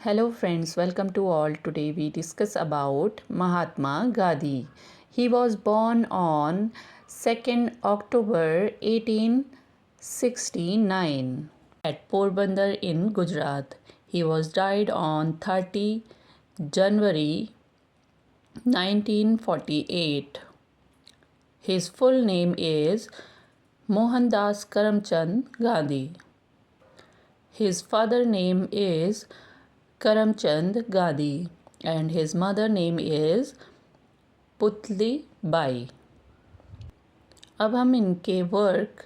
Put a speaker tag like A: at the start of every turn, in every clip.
A: Hello friends, welcome to all. Today we discuss about Mahatma Gandhi. He was born on 2nd October 1869 at Porbandar in Gujarat. He was died on 30 January 1948. His full name is Mohandas Karamchand Gandhi. His father name is Karamchand Gandhi and his mother name is Putli Bai. अब हम इनके work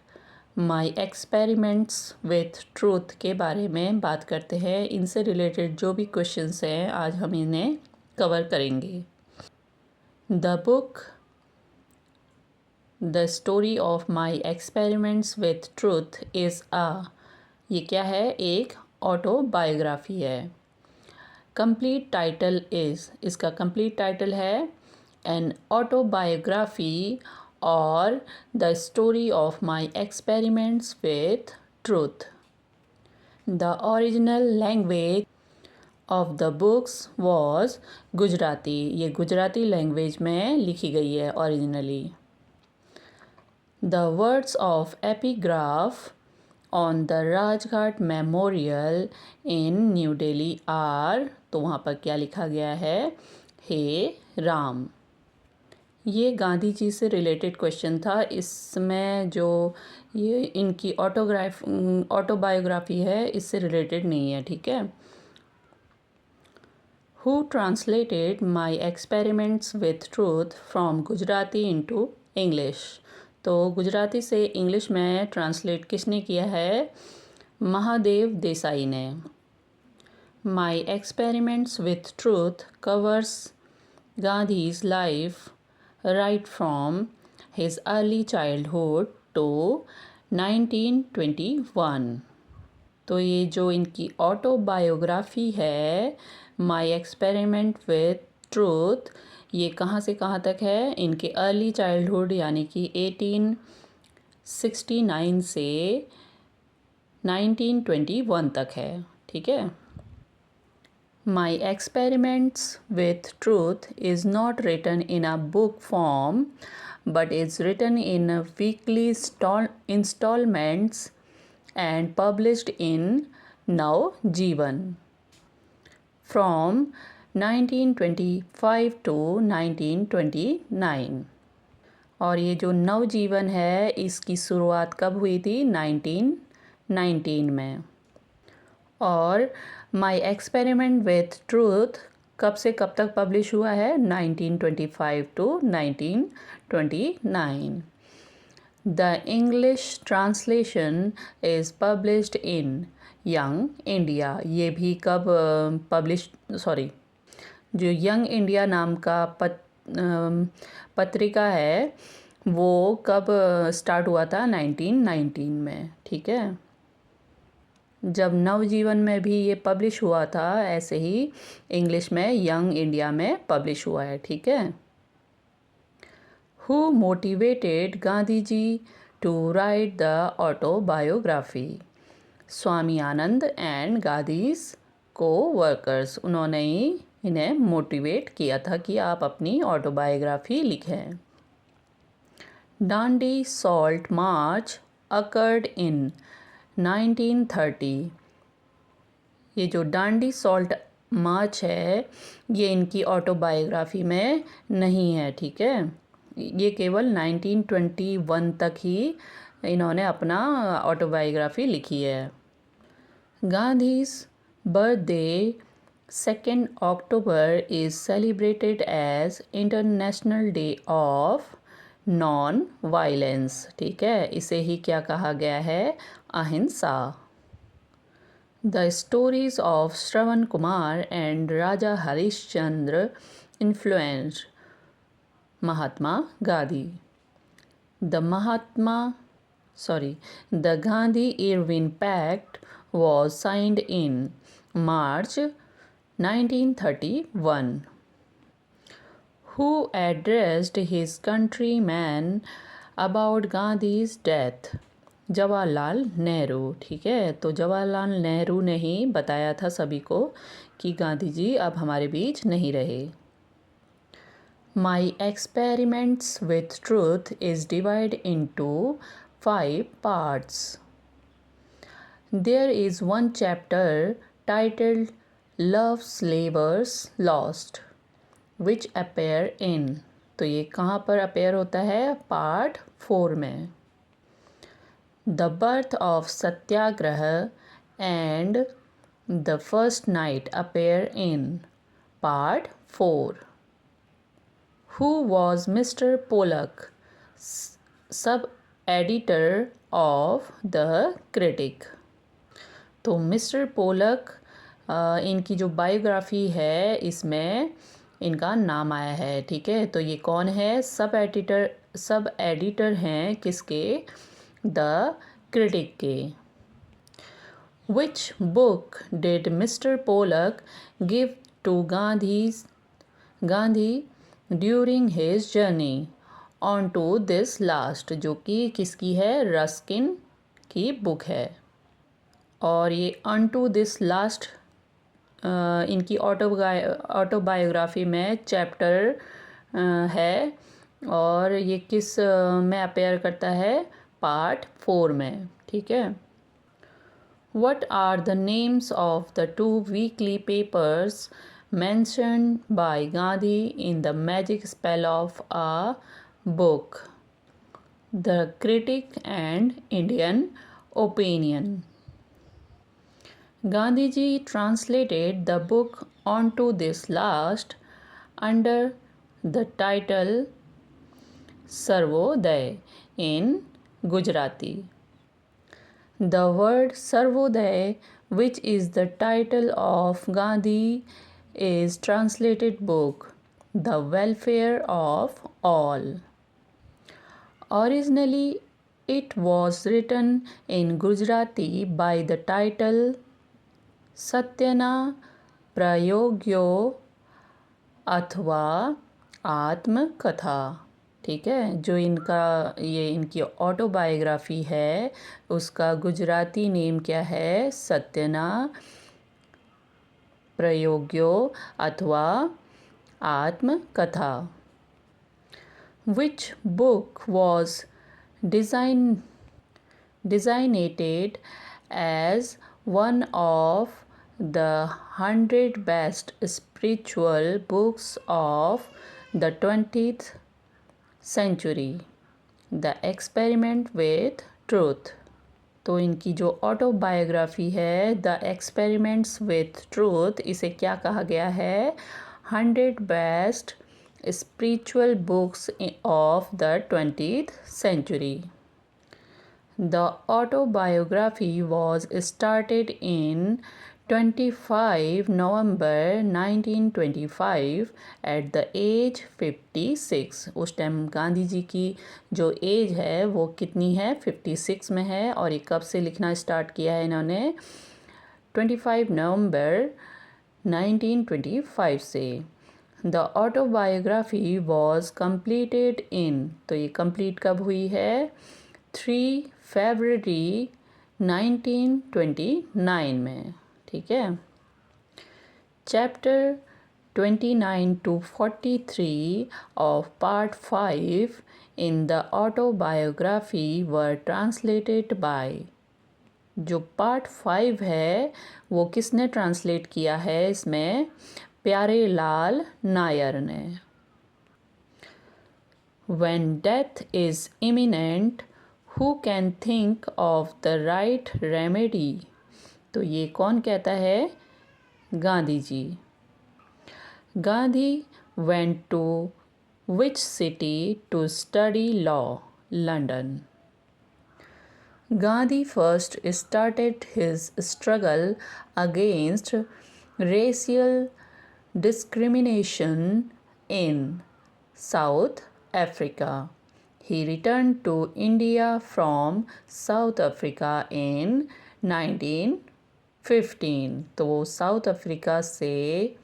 A: my experiments with truth के बारे में बात करते हैं. इनसे रिलेटेड जो भी क्वेश्चंस हैं आज हम इन्हें कवर करेंगे. The book the story of my experiments with truth is ये क्या है? एक ऑटोबायोग्राफी है. कंप्लीट टाइटल इज़, इसका कंप्लीट टाइटल है एन ऑटोबायोग्राफी और the story of my experiments with truth. The original language of the books was Gujarati. ये Gujarati language में लिखी गई है originally. The words of epigraph on the Rajghat memorial in new Delhi are, तो वहाँ पर क्या लिखा गया है? हे राम. ये गांधी जी से रिलेटेड क्वेश्चन था. इसमें जो ये इनकी ऑटोबायोग्राफी है इससे रिलेटेड नहीं है, ठीक है. Who translated my experiments with truth from Gujarati into English. तो गुजराती से इंग्लिश में ट्रांसलेट किसने किया है? महादेव देसाई ने. माई experiments with truth covers Gandhi's life right from his early childhood to 1921. तो ये जो इनकी ऑटोबायोग्राफी है माई एक्सपेरिमेंट विथ ट्रूथ, ये कहाँ से कहाँ तक है? इनके अर्ली चाइल्डहुड यानी कि 1869 से 1921 तक है, ठीक है. My experiments with truth is not written in a book form but is written in weekly installments and published in Navjeevan from 1925 to 1929. और ये जो नवजीवन है इसकी शुरुआत कब हुई थी? 1919 में. और माई एक्सपेरिमेंट विथ ट्रूथ कब से कब तक पब्लिश हुआ है? 1925 to 1929. The English translation is published in Young India. ये भी कब पब्लिश जो यंग इंडिया नाम का पत्रिका है वो कब स्टार्ट हुआ था? 1919 में, ठीक है. जब नवजीवन में भी ये पब्लिश हुआ था ऐसे ही इंग्लिश में यंग इंडिया में पब्लिश हुआ है, ठीक है. Who motivated Gandhi ji to write the autobiography? Swami Anand and Gandhi's co workers, उन्होंने ही इन्हें मोटिवेट किया था कि आप अपनी ऑटोबायोग्राफी लिखें. डांडी सॉल्ट मार्च अकर्ड इन 1930. ये जो डांडी सॉल्ट मार्च है ये इनकी ऑटोबायोग्राफी में नहीं है, ठीक है. ये केवल 1921 तक ही इन्होंने अपना ऑटोबायोग्राफी लिखी है. Gandhi's birthday 2nd October is celebrated as international day of non violence, ठीक है. इसे ही क्या कहा गया है? Ahimsa. The stories of Shravan Kumar and Raja Harishchandra influenced Mahatma Gandhi. The Gandhi Irwin pact was signed in March 1931. Who addressed his countrymen about Gandhi's death? Jawaharlal Nehru. ठीक है, तो जवाहरलाल नेहरू ने ही बताया था सभी को कि गांधी जी अब हमारे बीच नहीं रहे। My experiments with truth is divided into 5 parts. There is one chapter titled Love Slavers Lost, which appear in, तो ये कहाँ पर अपेयर होता है? पार्ट 4 में। The birth of Satyagraha and the first night appear in part 4. Who was Mr. Pollock, sub-editor of the Critic? तो mister Pollock इनकी जो बायोग्राफी है इसमें इनका नाम आया है। ठीक है, तो ये कौन है? सब एडिटर हैं किसके? द क्रिटिक के। Which book did Mr. Pollock give to Gandhi during his journey unto this last, जो कि किसकी है? रस्किन की बुक है। और ये ऑन टू दिस लास्ट इनकी ऑटोबायोग्राफी में चैप्टर है और ये किस में अपेयर करता है? पार्ट 4 में। ठीक है। What are the names of the 2 weekly papers mentioned by Gandhi in the magic spell of a book? The Critic and Indian Opinion. Gandhiji translated the book onto this last under the title Sarvodaya in Gujarati. The word Sarvodaya, which is the title of Gandhi, is translated book, The Welfare of All. Originally, it was written in Gujarati by the title Satyana Prayogyo अथवा आत्मकथा। ठीक है, जो इनकी autobiography है उसका Gujarati name क्या है? सत्यना प्रयोग्यो अथवा आत्मकथा। Which book was designated as one of the 100 best spiritual books of the 20th century, The Experiment with Truth। तो इनकी जो ऑटोबायोग्राफी है द एक्सपेरिमेंट्स विथ ट्रूथ, इसे क्या कहा गया है? 100 best spiritual books of the 20th century. The autobiography was started in 25 November 1925 at the age 56। उस टाइम गांधी जी की जो एज है वो कितनी है? 56 में है। और ये कब से लिखना स्टार्ट किया है इन्होंने? 25 नवंबर 1925 से। The autobiography was completed in, तो ये कंप्लीट कब हुई है? 3 फरवरी 1929 में। ठीक है। Chapter 29 to 43 of part 5 in the autobiography were translated by, जो पार्ट 5 है वो किसने ट्रांसलेट किया है इसमें? प्यारे लाल नायर ने। When death is imminent, who can think of the right remedy? तो ये कौन कहता है? Gandhi ji. Gandhi went to which city to study law? London. Gandhi first started his struggle against racial discrimination in South Africa. He returned to India from South Africa in 1915। तो वो south Africa से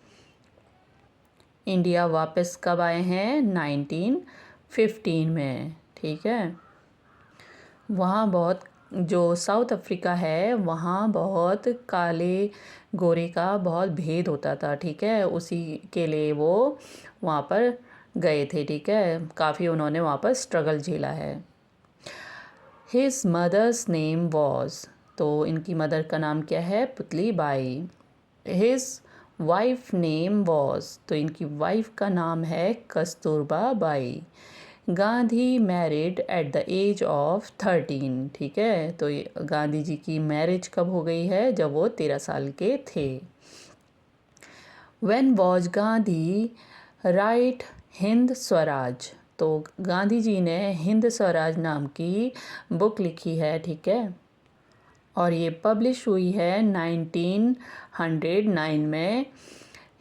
A: India वापस कब आए हैं? 1915 में। ठीक है, वहाँ बहुत जो साउथ अफ्रीका है वहाँ बहुत काले गोरे का बहुत भेद होता था, ठीक है। उसी के लिए वो वहाँ पर गए थे, ठीक है। काफ़ी उन्होंने वहाँ पर स्ट्रगल झेला है। हिज मदर्स नेम वॉज, तो इनकी मदर का नाम क्या है? Putli Bai. His wife name was, तो इनकी वाइफ का नाम है Kasturba Bai. Gandhi married at the age of 13, ठीक है। तो गांधी जी की मैरिज कब हो गई है? जब वो 13 साल के थे। When was Gandhi right Hind Swaraj, तो गांधी जी ने हिंद स्वराज नाम की बुक लिखी है, ठीक है। और ये पब्लिश हुई है 1909 में।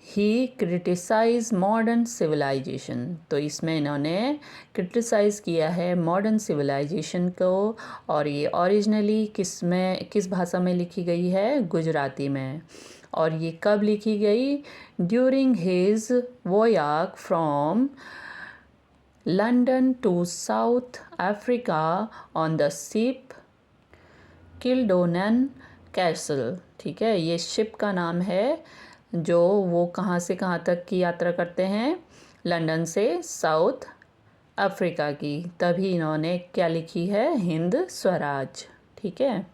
A: ही क्रिटिसाइज मॉडर्न सिविलाइजेशन, तो इसमें इन्होंने क्रिटिसाइज़ किया है मॉडर्न सिविलाइजेशन को। और ये ओरिजिनली किस भाषा में लिखी गई है? गुजराती में। और ये कब लिखी गई? During his voyage from London to South Africa on the ship Kildonan Castle, ठीक है। ये शिप का नाम है जो वो कहाँ से कहाँ तक की यात्रा करते हैं? लंदन से साउथ अफ्रीका की। तभी इन्होंने क्या लिखी है? हिंद स्वराज, ठीक है।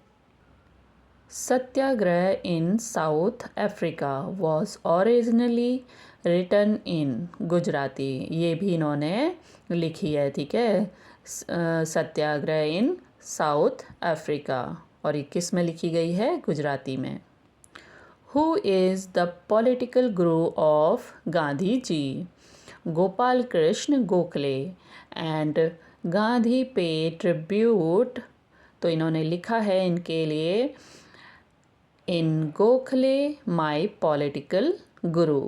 A: Satyagraha in South Africa was originally written in Gujarati, ये भी इन्होंने लिखी है, ठीक है। सत्याग्रह इन साउथ अफ्रीका, और ये किस में लिखी गई है? गुजराती में। Who is the political guru of Gandhi ji? Gopal Krishna Gokhale. And Gandhi पे ट्रिब्यूट, तो इन्होंने लिखा है इनके लिए, इन गोखले माई political guru.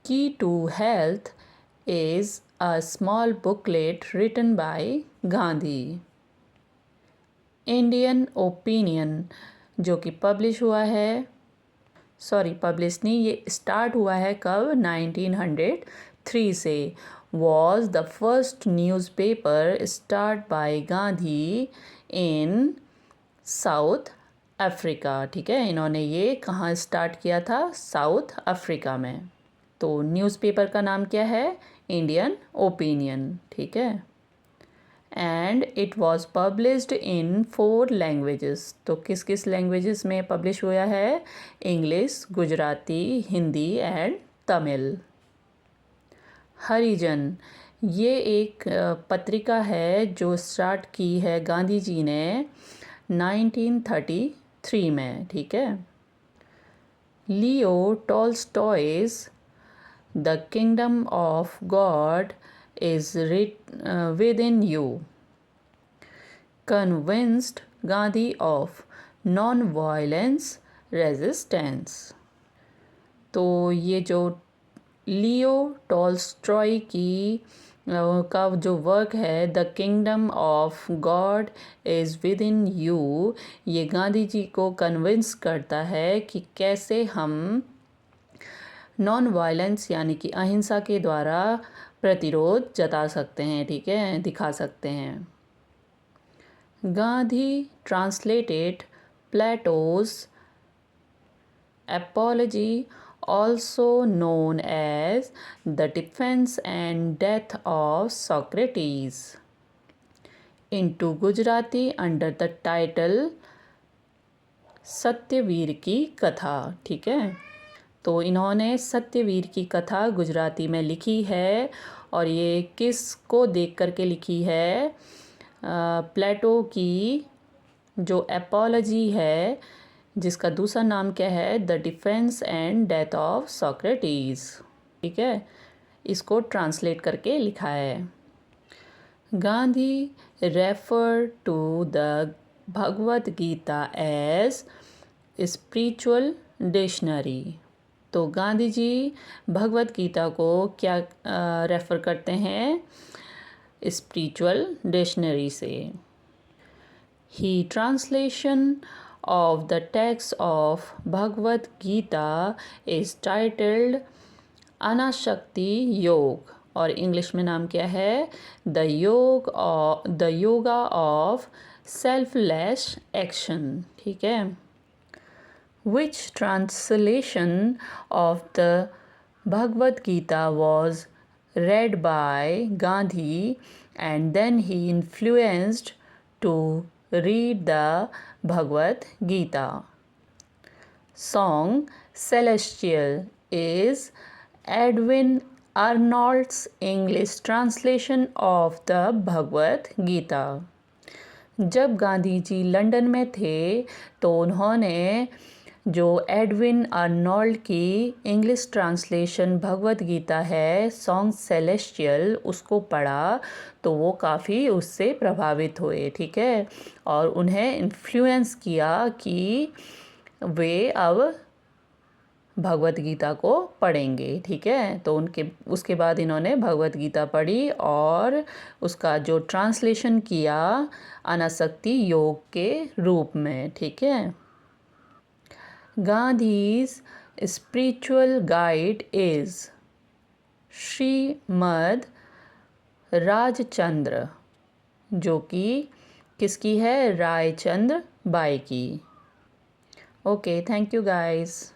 A: Key to health is a small booklet written by Gandhi. Indian Opinion, जो कि पब्लिश हुआ है, पब्लिश नहीं, ये स्टार्ट हुआ है कब? 1903 से। Was the first newspaper start by Gandhi in South Africa, ठीक है। इन्होंने ये कहाँ स्टार्ट किया था? साउथ अफ्रीका में। तो न्यूज़पेपर का नाम क्या है? इंडियन ओपिनियन, ठीक है। And it was published in 4 languages, तो किस किस लैंग्वेजेस में पब्लिश हुआ है? English, Gujarati, Hindi and Tamil. हरिजन, ये एक पत्रिका है जो स्टार्ट की है गांधी जी ने 1933 में, ठीक है। Leo Tolstoy's the kingdom of God is within you convinced Gandhi of non-violence resistance। तो ये जो लियो टॉल्स्टॉय की का जो वर्क है, the kingdom of God is with in you, ये गांधी जी को कन्विंस करता है कि कैसे हम नॉन वायलेंस यानी कि अहिंसा के द्वारा प्रतिरोध जता सकते हैं, ठीक है, दिखा सकते हैं। Gandhi translated Plato's apiology, also known as the defense and death of Socrates, into Gujarati under the title Satyavir की कथा, ठीक है। तो इन्होंने सत्यवीर की कथा गुजराती में लिखी है, और ये किस को देख कर के लिखी है? प्लेटो की जो एपोलॉजी है, जिसका दूसरा नाम क्या है? The defence and death of Socrates, ठीक है। इसको ट्रांसलेट करके लिखा है। Gandhi refer to the Bhagavad Gita as spiritual dictionary, तो गांधी जी भगवद गीता को क्या रेफ़र करते हैं? स्पिरिचुअल डिक्शनरी से। ही translation of the text of Bhagavad Gita is titled Anashakti Yog और इंग्लिश में नाम क्या है? The yoga of selfless action. ठीक है। Which translation of the Bhagavad Gita was read by Gandhi and then he influenced to read the Bhagavad Gita? Song Celestial is Edwin Arnold's English translation of the Bhagavad Gita. जब Gandhi ji London में थे तो उन्होंने जो Edwin Arnold की English translation Bhagavad Gita है song celestial उसको पढ़ा, तो वो काफ़ी उससे प्रभावित हुए। ठीक है। और उन्हें इन्फ्लुएंस किया कि वे अब भगवद गीता को पढ़ेंगे। ठीक है। तो उसके बाद इन्होंने भगवद गीता पढ़ी और उसका जो ट्रांसलेशन किया अनासक्ति योग के रूप में। ठीक है। Gandhi's spiritual guide is Shrimad Rajchandra, जो कि किसकी है? रायचंद्र बाई की। Okay, thank you guys.